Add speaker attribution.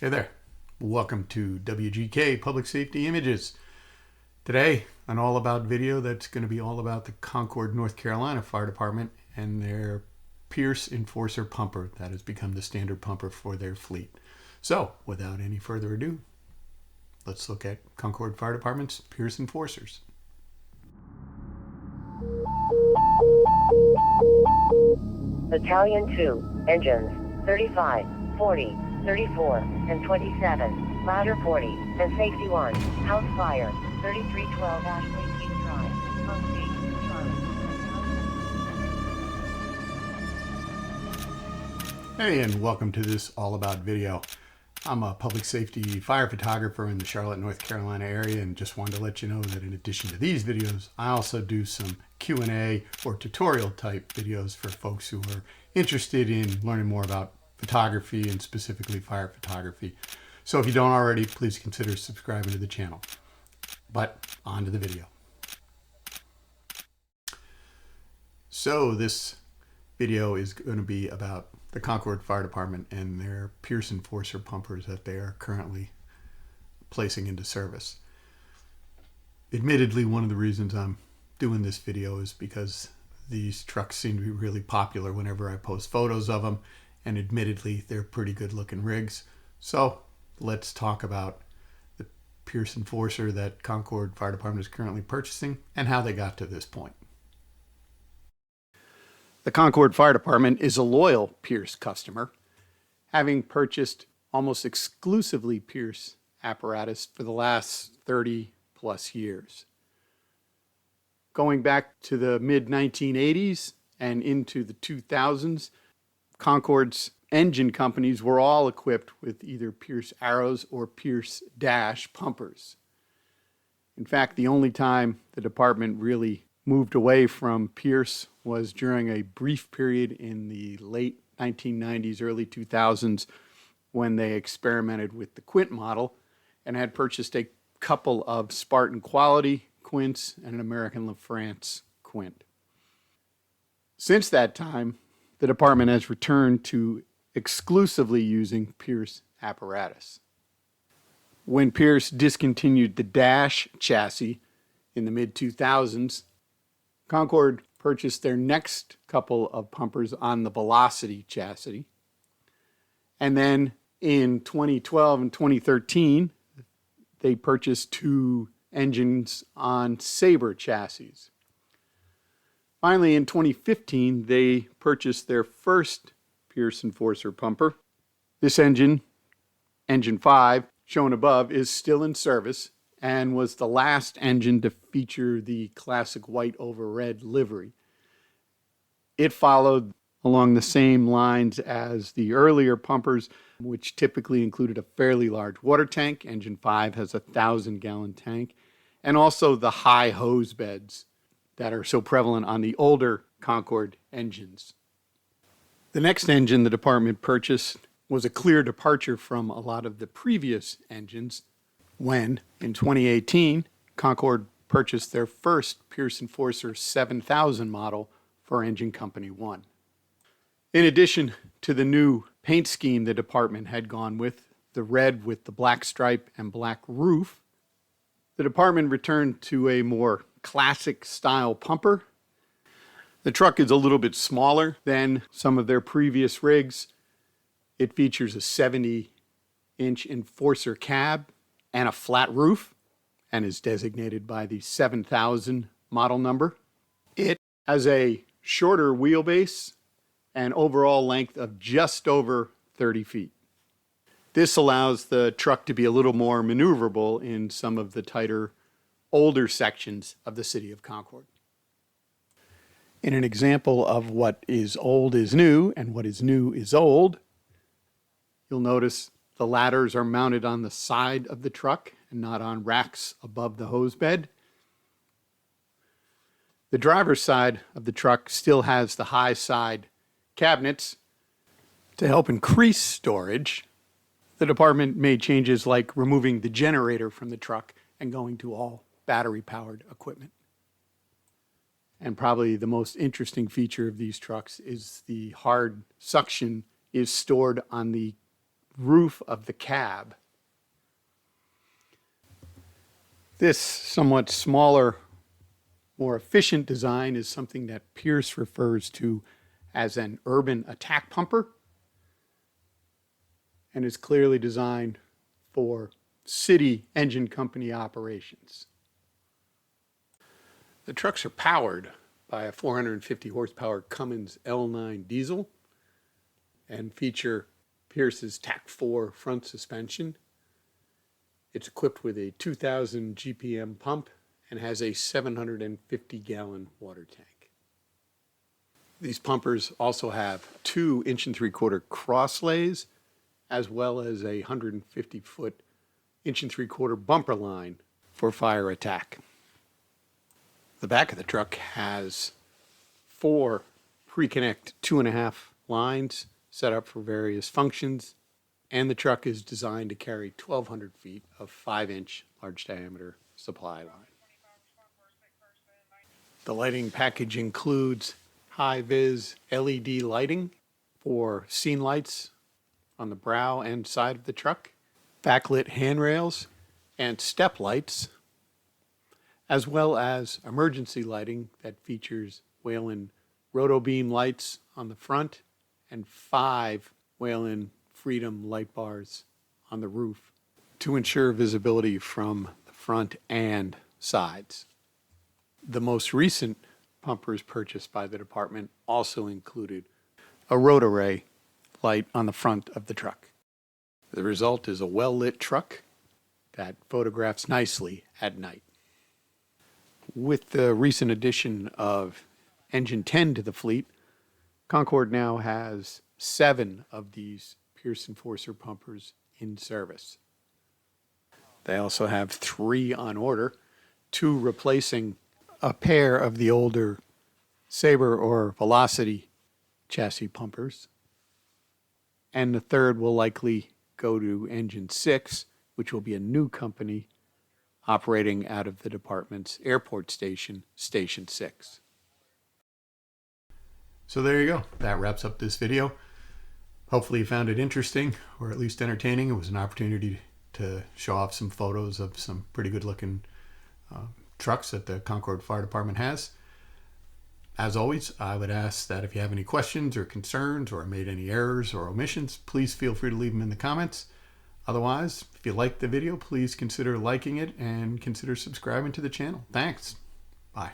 Speaker 1: Hey there, welcome to WGK Public Safety Images. Today, an all about video that's going to be all about the Concord, North Carolina Fire Department and their Pierce Enforcer pumper that has become the standard pumper for their fleet. So, without any further ado, let's look at Concord Fire Department's Pierce Enforcers.
Speaker 2: Battalion 2, engines 35, 40, 34, and 27, ladder 40, and safety 1, house fire, 3312 Ashley Keith Drive, pump station Charlotte.
Speaker 1: Hey, and welcome to this all about video. I'm a public safety fire photographer in the Charlotte, North Carolina area, and just wanted to let you know that in addition to these videos, I also do some Q&A or tutorial type videos for folks who are interested in learning more about photography and specifically fire photography. So if you don't already, please consider subscribing to the channel. But on to the video. So this video is going to be about the Concord Fire Department and their Pierce Enforcer pumpers that they are currently placing into service. Admittedly, one of the reasons I'm doing this video is because these trucks seem to be really popular whenever I post photos of them, and admittedly they're pretty good looking rigs. So let's talk about the Pierce Enforcer that Concord Fire Department is currently purchasing and how they got to this point. The Concord Fire Department is a loyal Pierce customer, having purchased almost exclusively Pierce apparatus for the last 30 plus years. Going back to the mid-1980s and into the 2000s, Concord's engine companies were all equipped with either Pierce Arrows or Pierce Dash pumpers. In fact, the only time the department really moved away from Pierce was during a brief period in the late 1990s, early 2000s, when they experimented with the Quint model and had purchased a couple of Spartan Quality Quints and an American LaFrance Quint. Since that time, the department has returned to exclusively using Pierce apparatus. When Pierce discontinued the Dash chassis in the mid-2000s, Concord purchased their next couple of pumpers on the Velocity chassis. And then in 2012 and 2013, they purchased two engines on Sabre chassis. Finally, in 2015, they purchased their first Pierce Enforcer pumper. This engine, Engine 5, shown above, is still in service and was the last engine to feature the classic white over red livery. It followed along the same lines as the earlier pumpers, which typically included a fairly large water tank. Engine 5 has a 1,000-gallon tank, and also the high hose beds that are so prevalent on the older Concord engines. The next engine the department purchased was a clear departure from a lot of the previous engines when, in 2018, Concord purchased their first Pierce Enforcer 7000 model for Engine Company 1. In addition to the new paint scheme the department had gone with, the red with the black stripe and black roof, the department returned to a more classic style pumper. The truck is a little bit smaller than some of their previous rigs. It features a 70-inch Enforcer cab and a flat roof and is designated by the 7000 model number. It has a shorter wheelbase and overall length of just over 30 feet. This allows the truck to be a little more maneuverable in some of the tighter, older sections of the city of Concord. In an example of what is old is new and what is new is old, you'll notice the ladders are mounted on the side of the truck and not on racks above the hose bed. The driver's side of the truck still has the high side cabinets. To help increase storage, the department made changes like removing the generator from the truck and going to all battery-powered equipment. And probably the most interesting feature of these trucks is the hard suction is stored on the roof of the cab. This somewhat smaller, more efficient design is something that Pierce refers to as an urban attack pumper, and is clearly designed for city engine company operations. The trucks are powered by a 450 horsepower Cummins L9 diesel and feature Pierce's TAC4 front suspension. It's equipped with a 2000 GPM pump and has a 750-gallon water tank. These pumpers also have 2 1 3/4 cross lays, as well as a 150-foot 1 3/4 bumper line for fire attack. The back of the truck has 4 pre-connect 2.5 lines set up for various functions, and the truck is designed to carry 1,200 feet of 5-inch large diameter supply line. The lighting package includes high-vis LED lighting for scene lights on the brow and side of the truck, backlit handrails and step lights, as well as emergency lighting that features Whelen rotobeam lights on the front and 5 Whelen Freedom light bars on the roof to ensure visibility from the front and sides. The most recent pumpers purchased by the department also included a rotorray light on the front of the truck. The result is a well-lit truck that photographs nicely at night. With the recent addition of Engine 10 to the fleet, Concord now has 7 of these Pierce Enforcer pumpers in service. They also have 3 on order, 2 replacing a pair of the older Sabre or Velocity chassis pumpers, and the third will likely go to Engine 6, which will be a new company operating out of the department's airport station, Station 6. So there you go. That wraps up this video. Hopefully you found it interesting, or at least entertaining. It was an opportunity to show off some photos of some pretty good looking trucks that the Concord Fire Department has. As always, I would ask that if you have any questions or concerns or made any errors or omissions, please feel free to leave them in the comments. Otherwise, if you liked the video, please consider liking it and consider subscribing to the channel. Thanks. Bye.